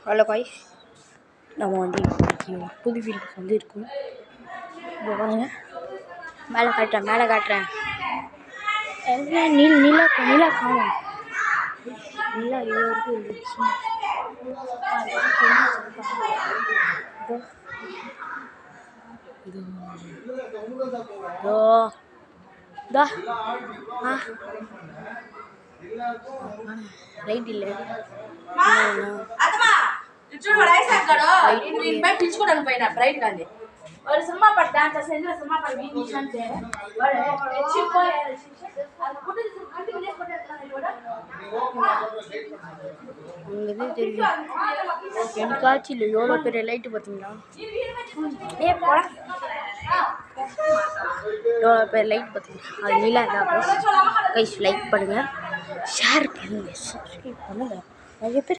Hello guys, நம்ம வந்து புது வீட்டுக்கு வந்து இருக்கோம். இப்போ பாருங்க, மேலே காட்டுறேன். எல்லாம் நிலா காணும். நிலா இது வரைக்கும் இருந்துச்சு. லைட் இல்லை. ஒரு சும்மா பட் டான்ஸ் செஞ்சு சும்மா பட் வீடியோன்ட்டு உங்களுக்கு தெரியும், எனக்காச்சும் இல்லை எவ்வளோ பெரிய லைட்டு பார்த்தீங்களா? எவ்வளோ பெரிய லைட் பார்த்தீங்களா? அது நீலா இருந்தால் கைஸ் லைக் பண்ணுங்கள், ஷேர் பண்ணுங்கள், சப்ஸ்கிரைப் பண்ணுங்கள். நிறைய பேர்